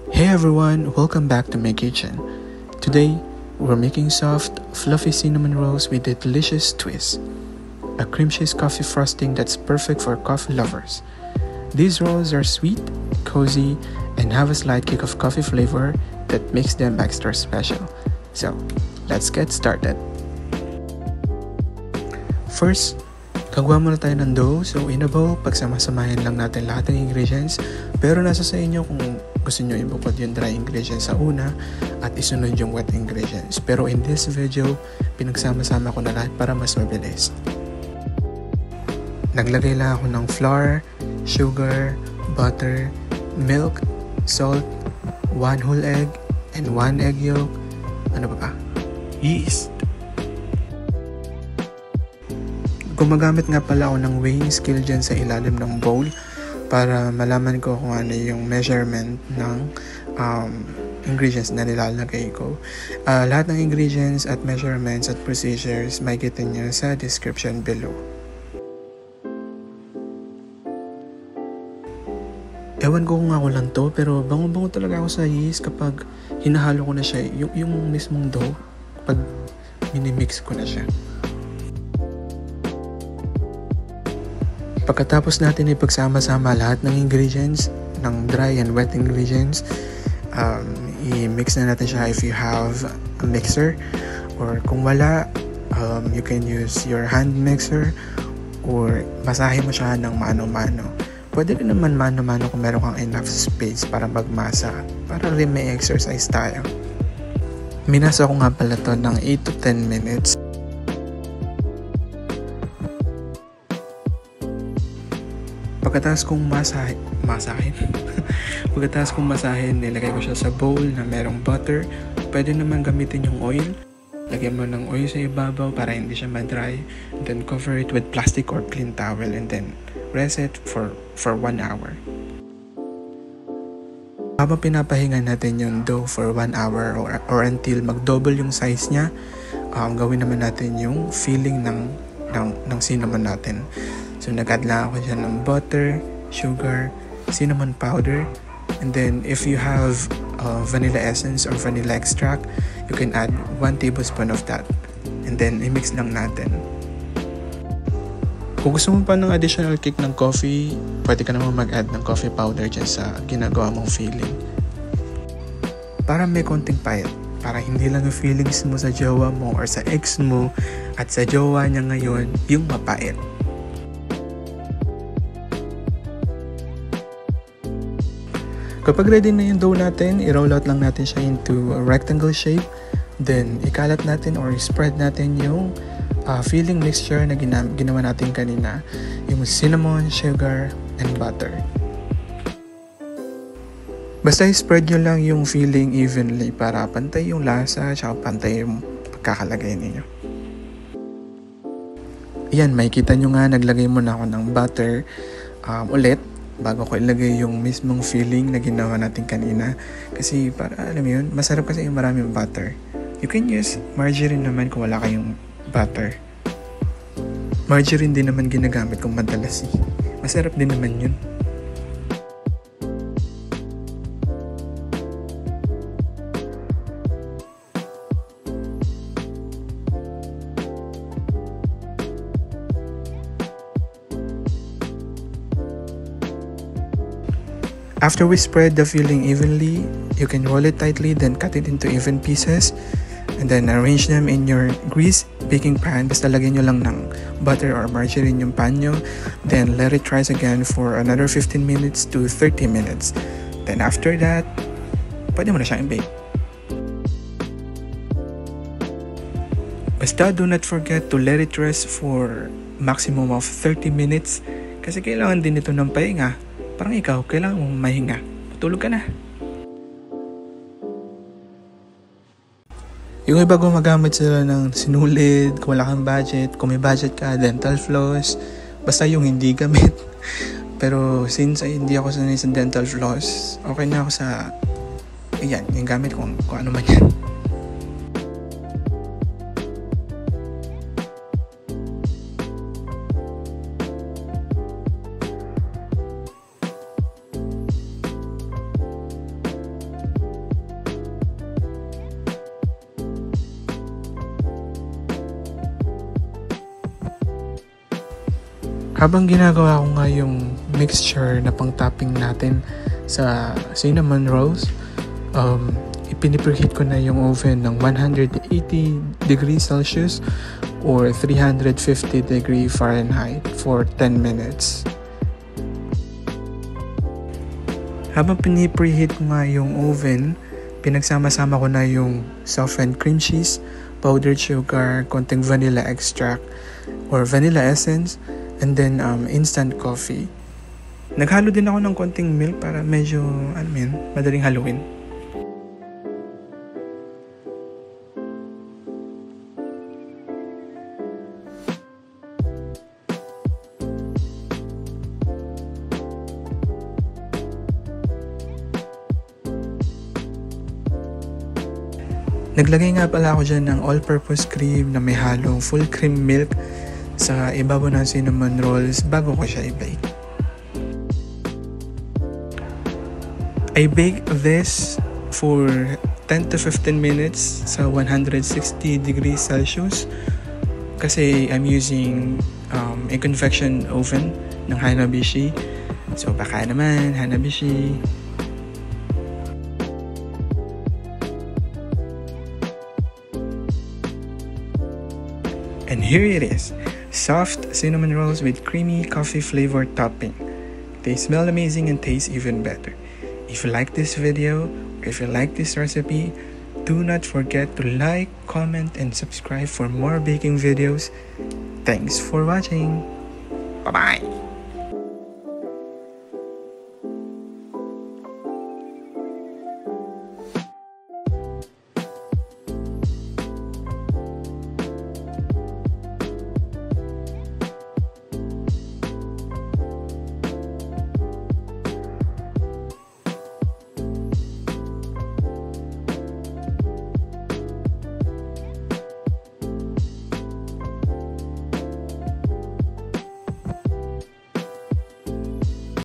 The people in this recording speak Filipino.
Hey everyone, welcome back to my kitchen. Today, we're making soft, fluffy cinnamon rolls with a delicious twist. A cream cheese coffee frosting that's perfect for coffee lovers. These rolls are sweet, cozy, and have a slight kick of coffee flavor that makes them extra special. So, let's get started. First, gagawa muna tayo ng dough. So in a bowl, pagsamasamahin lang natin lahat ng ingredients. Pero nasa sa inyo kung gusto nyo ibukod yung dry ingredients sa una at isunod yung wet ingredients. Pero in this video, pinagsama-sama ko na lahat para mas mabilis. Naglagay lang ako ng flour, sugar, butter, milk, salt, 1 whole egg, and 1 egg yolk. Ano ba? Yeast. Gumagamit nga pala ako ng weighing scale dyan sa ilalim ng bowl para malaman ko kung ano yung measurement ng ingredients na nilalagay ko. Lahat ng ingredients at measurements at procedures makikita nyo sa description below. Ewan ko kung ako lang to, pero bango-bango talaga ako sa yeast kapag hinahalo ko na siya, yung mismong dough, pag minimix ko na siya. Pagkatapos natin ipagsama-sama lahat ng ingredients, ng dry and wet ingredients, i-mix na natin siya if you have a mixer. Or kung wala, you can use your hand mixer or basahin mo siya ng mano-mano. Pwede rin naman mano-mano kung meron kang enough space para magmasa, para rin may exercise tayo. Minasa ko nga pala to ng 8 to 10 minutes. Pagkatapos kong masahin, nilagay ko siya sa bowl na merong butter. Pwede naman gamitin yung oil. Lagyan mo ng oil sa ibabaw para hindi siya ma-dry. Then cover it with plastic or clean towel and then rest it for 1 hour. Habang pinapahinga natin yung dough for 1 hour or until mag-double yung size niya, gawin naman natin yung filling ng cinnamon natin. So nag-add lang ako dyan ng butter, sugar, cinnamon powder, and then if you have vanilla essence or vanilla extract, you can add 1 tablespoon of that. And then i-mix lang natin. Kung gusto mo pa ng additional kick ng coffee, pwede ka naman mag-add ng coffee powder dyan sa ginagawa mong filling. Para may konting payat, para hindi lang yung feelings mo sa jowa mo or sa ex mo at sa jowa niya ngayon yung mapait. Kapag ready na yung dough natin, i-roll out lang natin siya into a rectangle shape. Then, ikalat natin or spread natin yung filling mixture na ginawa natin kanina. Yung cinnamon, sugar, and butter. Basta i-spread nyo lang yung filling evenly para pantay yung lasa at pantay yung pagkakalagay ninyo. Ayan, makikita nyo nga, naglagay muna ako ng butter ulit. Bago ko ilagay yung mismong filling na ginawa natin kanina. Kasi para alam mo yun, masarap kasi yung maraming butter. You can use margarine naman kung wala kayong butter. Margarine din naman ginagamit kung madalas masarap din naman yun. After we spread the filling evenly, you can roll it tightly, then cut it into even pieces, and then arrange them in your grease baking pan. Basta lagyan nyo lang ng butter or margarine yung pan nyo. Then let it rise again for another 15 minutes to 30 minutes. Then after that, pwede mo na siyang i-bake. Basta do not forget to let it rest for maximum of 30 minutes kasi kailangan din ito ng pahinga. Parang ikaw, kailangan mong mahinga. Matulog ka na. Yung iba gumagamit sila ng sinulid, kung wala kang budget, kung may budget ka, dental floss, basta yung hindi gamit. Pero since hindi ako sanay sa dental floss, okay na ako sa, ayan, yung gamit kung ano man yan. Habang ginagawa ko nga yung mixture na pang-topping natin sa cinnamon rolls, ipinipreheat ko na yung oven ng 180 degrees Celsius or 350 degree Fahrenheit for 10 minutes. Habang pinipreheat ko nga yung oven, pinagsama-sama ko na yung softened cream cheese, powdered sugar, konting vanilla extract or vanilla essence, and then instant coffee. Naghalo din ako ng konting milk para medyo, madaling haluin. Naglagay nga pala ako dyan ng all-purpose cream na may halong full cream milk sa ibabaw ng cinnamon rolls bago ko siya i-bake. I bake this for 10 to 15 minutes sa 160 degrees Celsius kasi I'm using a convection oven ng Hanabishi. So baka naman Hanabishi. And here it is, soft cinnamon rolls with creamy coffee flavored topping. They smell amazing and taste even better. If you like this video, or if you like this recipe, do not forget to like, comment, and subscribe for more baking videos. Thanks for watching. Bye-bye!